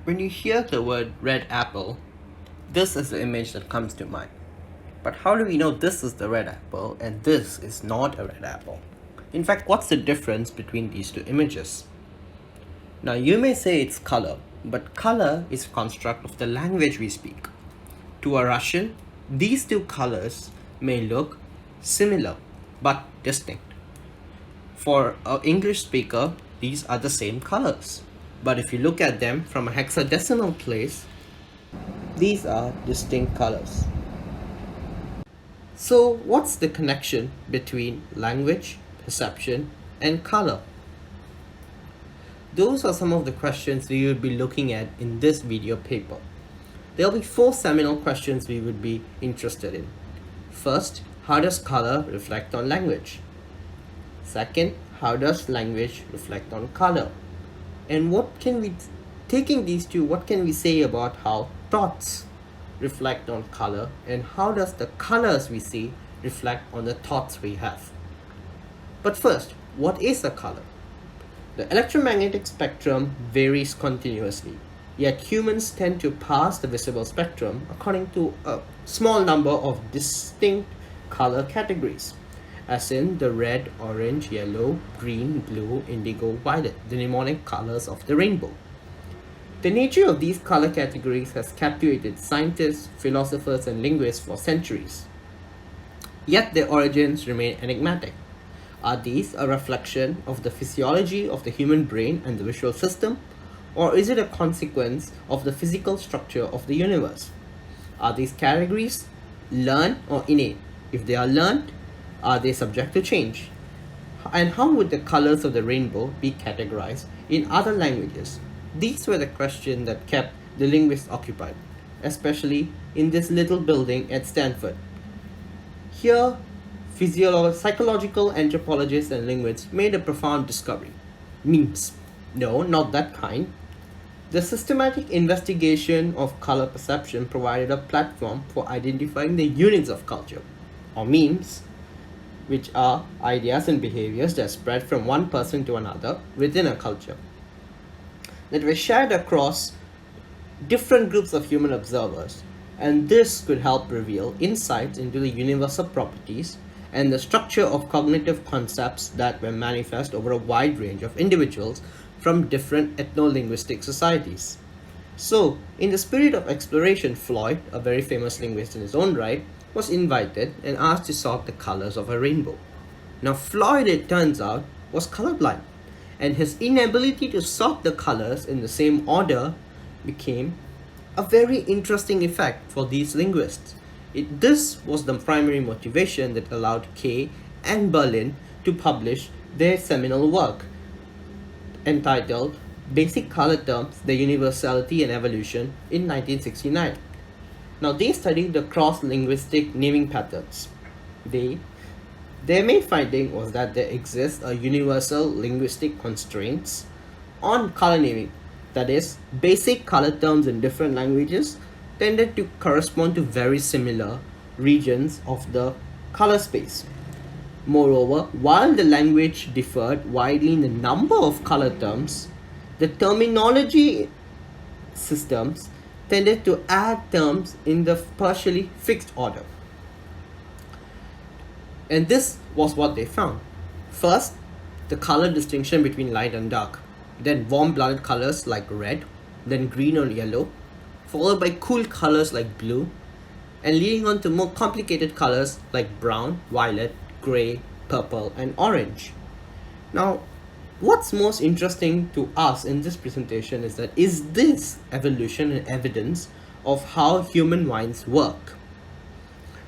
When you hear the word red apple, this is the image that comes to mind. But how do we know this is the red apple and this is not a red apple? In fact, what's the difference between these two images? Now, you may say it's color, but color is a construct of the language we speak. To a Russian, these two colors may look similar but distinct. For an English speaker, these are the same colors. But if you look at them from a hexadecimal place, these are distinct colors. So what's the connection between language, perception, and color? Those are some of the questions we will be looking at in this video paper. There will be 4 seminal questions we would be interested in. First, how does color reflect on language? Second, how does language reflect on color? And taking these two, what can we say about how thoughts reflect on color, and how does the colors we see reflect on the thoughts we have? But first, what is a color? The electromagnetic spectrum varies continuously, yet humans tend to pass the visible spectrum according to a small number of distinct color categories, as in the red, orange, yellow, green, blue, indigo, violet, the mnemonic colors of the rainbow. The nature of these color categories has captivated scientists, philosophers, and linguists for centuries. Yet their origins remain enigmatic. Are these a reflection of the physiology of the human brain and the visual system, or is it a consequence of the physical structure of the universe? Are these categories learned or innate? If they are learned, are they subject to change? And how would the colors of the rainbow be categorized in other languages? These were the questions that kept the linguists occupied, especially in this little building at Stanford. Here, psychological anthropologists and linguists made a profound discovery. Memes. No, not that kind. The systematic investigation of color perception provided a platform for identifying the units of culture, or memes, which are ideas and behaviors that spread from one person to another within a culture, that were shared across different groups of human observers, and this could help reveal insights into the universal properties and the structure of cognitive concepts that were manifest over a wide range of individuals from different ethno-linguistic societies. So, in the spirit of exploration, Floyd, a very famous linguist in his own right, was invited and asked to sort the colors of a rainbow. Now, Floyd, it turns out, was colorblind, and his inability to sort the colors in the same order became a very interesting effect for these linguists. This was the primary motivation that allowed Kay and Berlin to publish their seminal work entitled Basic Color Terms, Their Universality and Evolution in 1969. Now, they studied the cross-linguistic naming patterns. Their main finding was that there exists a universal linguistic constraints on color naming. That is, basic color terms in different languages tended to correspond to very similar regions of the color space. Moreover, while the language differed widely in the number of color terms, the terminology systems tended to add terms in the partially fixed order. And this was what they found. First, the color distinction between light and dark, then warm-blooded colors like red, then green or yellow, followed by cool colors like blue, and leading on to more complicated colors like brown, violet, gray, purple, and orange. Now, what's most interesting to us in this presentation is this evolution and evidence of how human minds work?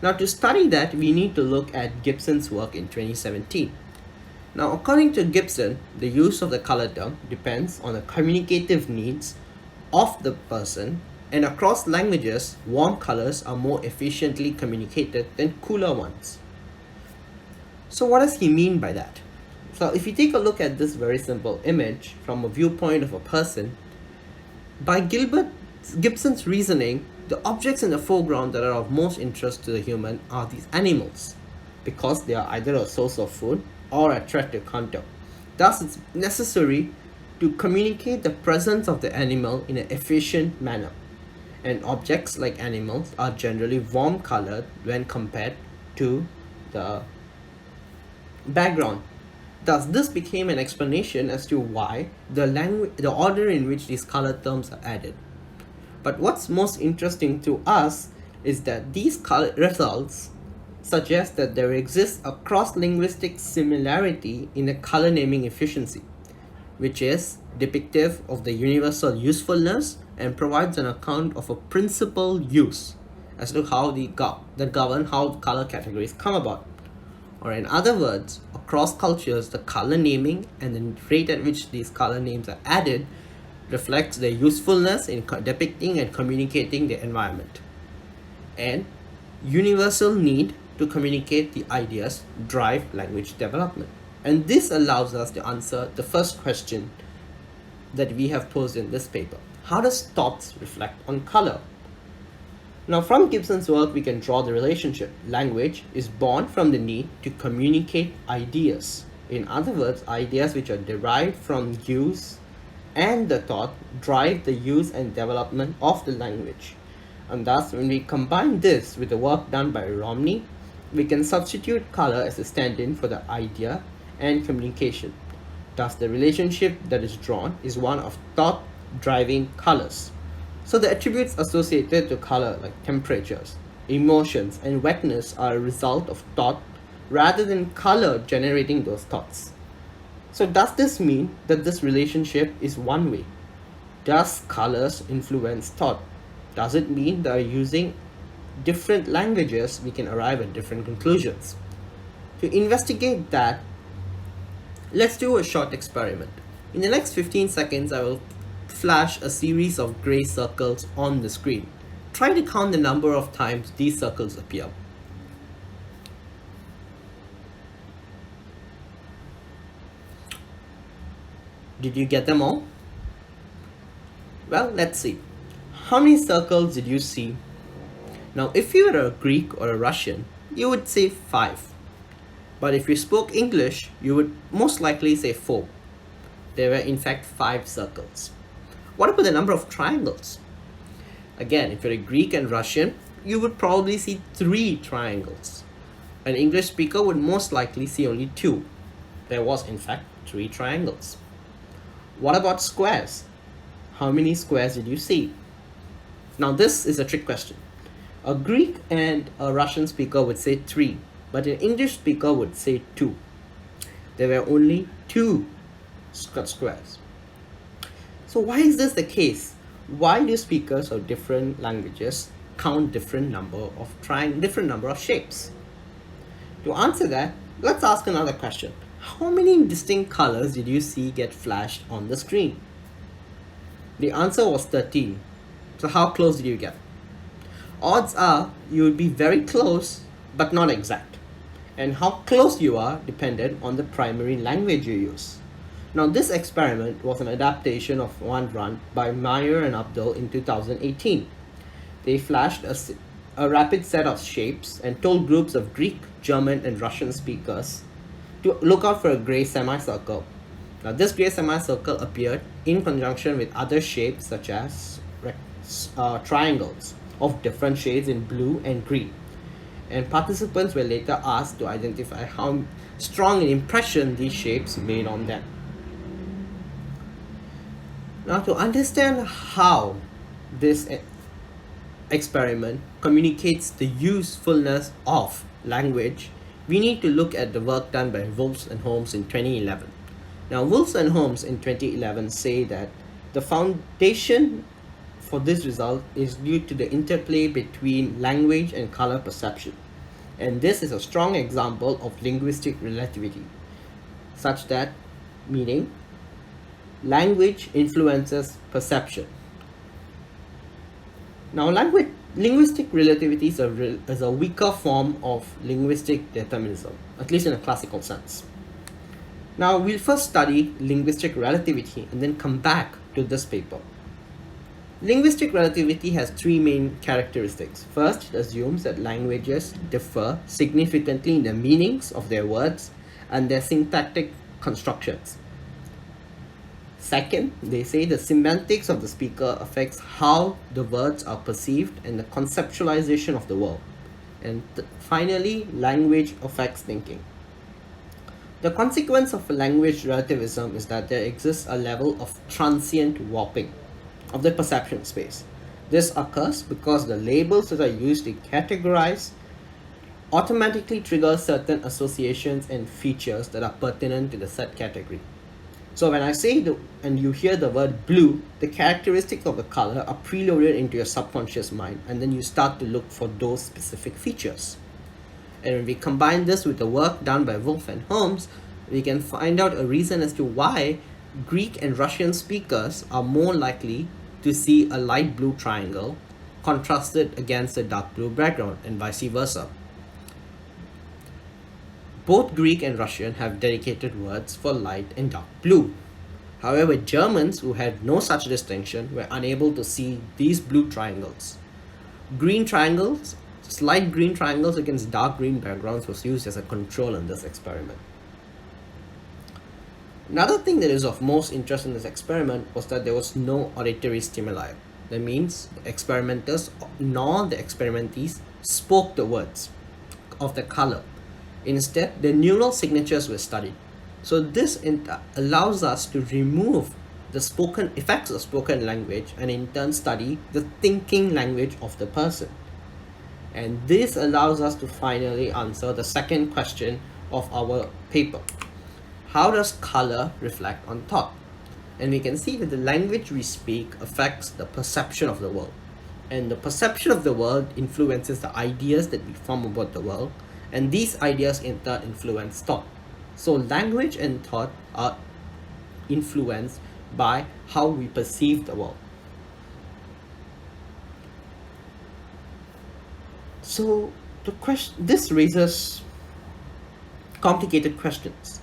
Now, to study that, we need to look at Gibson's work in 2017. Now, according to Gibson, the use of the color term depends on the communicative needs of the person, and across languages, warm colors are more efficiently communicated than cooler ones. So what does he mean by that? So if you take a look at this very simple image from a viewpoint of a person, by Gibson's reasoning, the objects in the foreground that are of most interest to the human are these animals, because they are either a source of food or a threat to counter. Thus, it's necessary to communicate the presence of the animal in an efficient manner. And objects like animals are generally warm colored when compared to the background. Thus, this became an explanation as to why the order in which these color terms are added. But what's most interesting to us is that these color results suggest that there exists a cross-linguistic similarity in the color naming efficiency, which is depictive of the universal usefulness and provides an account of a principal use as to how that govern how color categories come about. Or in other words, across cultures, the color naming and the rate at which these color names are added reflects their usefulness in depicting and communicating the environment. And universal need to communicate the ideas drive language development. And this allows us to answer the first question that we have posed in this paper. How does thoughts reflect on color? Now, from Gibson's work, we can draw the relationship. Language is born from the need to communicate ideas. In other words, ideas which are derived from use and the thought drive the use and development of the language. And thus, when we combine this with the work done by Romney, we can substitute color as a stand-in for the idea and communication. Thus, the relationship that is drawn is one of thought driving colors. So the attributes associated to color, like temperatures, emotions, and wetness, are a result of thought rather than color generating those thoughts. So does this mean that this relationship is one way? Does colors influence thought? Does it mean that using different languages we can arrive at different conclusions? To investigate that, let's do a short experiment. In the next 15 seconds, I will flash a series of gray circles on the screen. Try to count the number of times these circles appear. Did you get them all? Well, let's see. How many circles did you see? Now, if you were a Greek or a Russian, you would say 5. But if you spoke English, you would most likely say 4. There were in fact 5 circles. What about the number of triangles? Again, if you're a Greek and Russian, you would probably see 3 triangles. An English speaker would most likely see only 2. There was in fact 3 triangles. What about squares? How many squares did you see? Now this is a trick question. A Greek and a Russian speaker would say 3, but an English speaker would say 2. There were only 2 squares. So why is this the case? Why do speakers of different languages count different number of shapes? To answer that, let's ask another question. How many distinct colors did you see get flashed on the screen? The answer was 13. So how close did you get? Odds are you would be very close, but not exact. And how close you are depended on the primary language you use. Now, this experiment was an adaptation of one run by Meyer and Abdul in 2018. They flashed a rapid set of shapes and told groups of Greek, German, and Russian speakers to look out for a gray semicircle. Now, this gray semicircle appeared in conjunction with other shapes such as triangles of different shades in blue and green. And participants were later asked to identify how strong an impression these shapes made on them. Now, to understand how this experiment communicates the usefulness of language, we need to look at the work done by Wolfs and Holmes in 2011. Now, Wolfs and Holmes in 2011 say that the foundation for this result is due to the interplay between language and color perception. And this is a strong example of linguistic relativity, such that, meaning, language influences perception. Now, linguistic relativity is a weaker form of linguistic determinism, at least in a classical sense. Now, we'll first study linguistic relativity and then come back to this paper. Linguistic relativity has 3 main characteristics. First, it assumes that languages differ significantly in the meanings of their words and their syntactic constructions. Second, they say the semantics of the speaker affects how the words are perceived and the conceptualization of the world. And finally, language affects thinking. The consequence of language relativism is that there exists a level of transient warping of the perception space. This occurs because the labels that are used to categorize automatically trigger certain associations and features that are pertinent to the set category. So when I say and you hear the word blue, the characteristics of the color are preloaded into your subconscious mind, and then you start to look for those specific features. And when we combine this with the work done by Wolf and Holmes, we can find out a reason as to why Greek and Russian speakers are more likely to see a light blue triangle contrasted against a dark blue background, and vice versa. Both Greek and Russian have dedicated words for light and dark blue. However, Germans, who had no such distinction, were unable to see these blue triangles. Green triangles, slight green triangles against dark green backgrounds was used as a control in this experiment. Another thing that is of most interest in this experiment was that there was no auditory stimuli. That means the experimenters nor the experimentees spoke the words of the color. Instead, the neural signatures were studied. So this allows us to remove the spoken effects of spoken language and in turn study the thinking language of the person. And this allows us to finally answer the second question of our paper. How does color reflect on thought? And we can see that the language we speak affects the perception of the world. And the perception of the world influences the ideas that we form about the world, and these ideas in turn influence thought. So language and thought are influenced by how we perceive the world. So this raises complicated questions.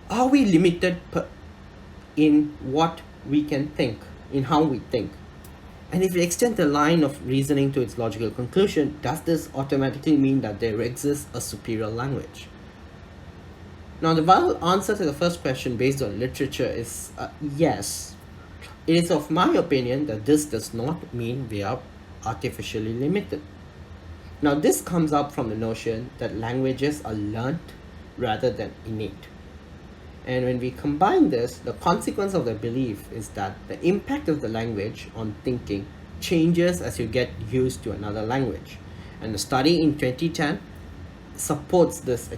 Are we limited in what we can think, in how we think? And if we extend the line of reasoning to its logical conclusion, does this automatically mean that there exists a superior language? Now, the valid answer to the first question based on literature is yes. It is of my opinion that this does not mean we are artificially limited. Now, this comes up from the notion that languages are learnt rather than innate. And when we combine this, the consequence of the belief is that the impact of the language on thinking changes as you get used to another language. And the study in 2010 supports this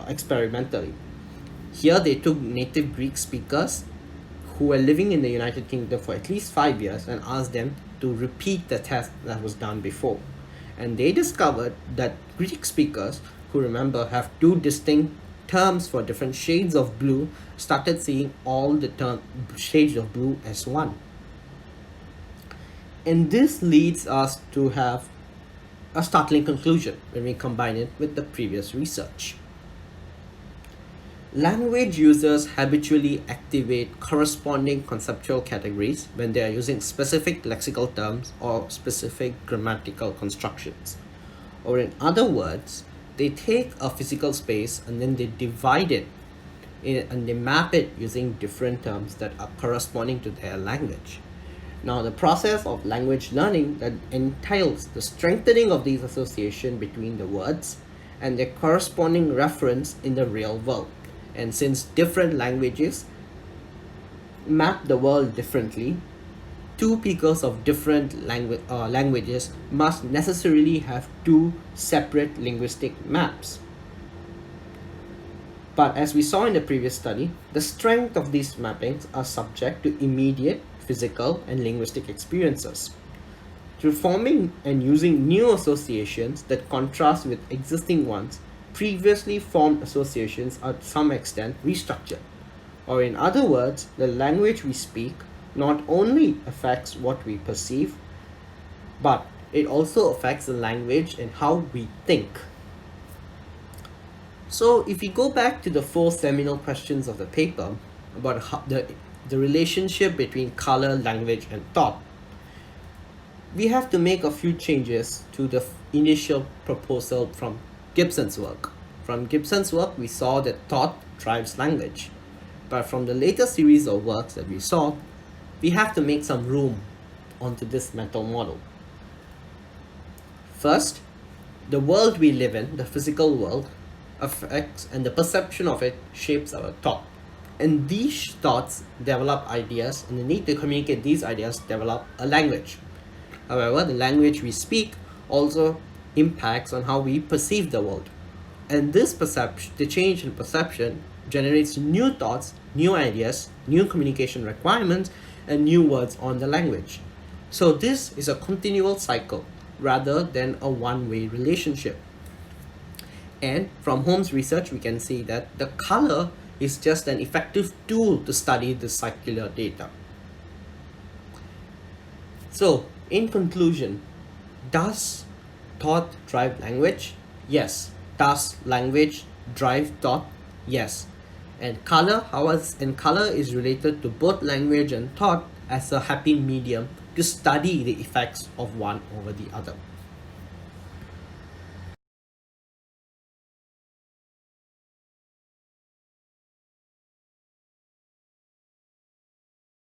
experimentally. Here they took native Greek speakers who were living in the United Kingdom for at least 5 years and asked them to repeat the test that was done before. And they discovered that Greek speakers, who remember have two distinct terms for different shades of blue, started seeing all the shades of blue as one. And this leads us to have a startling conclusion when we combine it with the previous research. Language users habitually activate corresponding conceptual categories when they are using specific lexical terms or specific grammatical constructions. Or in other words, they take a physical space and then they divide it and they map it using different terms that are corresponding to their language. Now, the process of language learning that entails the strengthening of these associations between the words and their corresponding reference in the real world. And since different languages map the world differently, two speakers of different languages must necessarily have two separate linguistic maps. But as we saw in the previous study, the strength of these mappings are subject to immediate physical and linguistic experiences. Through forming and using new associations that contrast with existing ones, previously formed associations are to some extent restructured. Or in other words, the language we speak not only affects what we perceive, but it also affects the language and how we think. So if we go back to the 4 seminal questions of the paper about how the relationship between color, language, and thought, we have to make a few changes to the initial proposal from Gibson's work. From Gibson's work, we saw that thought drives language. But from the later series of works that we saw, we have to make some room onto this mental model. First, the world we live in, the physical world, affects and the perception of it shapes our thought. And these thoughts develop ideas, and the need to communicate these ideas develop a language. However, the language we speak also impacts on how we perceive the world. And this perception, the change in perception, generates new thoughts, new ideas, new communication requirements, and new words on the language. So this is a continual cycle rather than a one-way relationship. And from Holmes' research, we can see that the color is just an effective tool to study the circular data. So, in conclusion, does thought drive language? Yes. Does language drive thought? Yes. And color is related to both language and thought as a happy medium to study the effects of one over the other.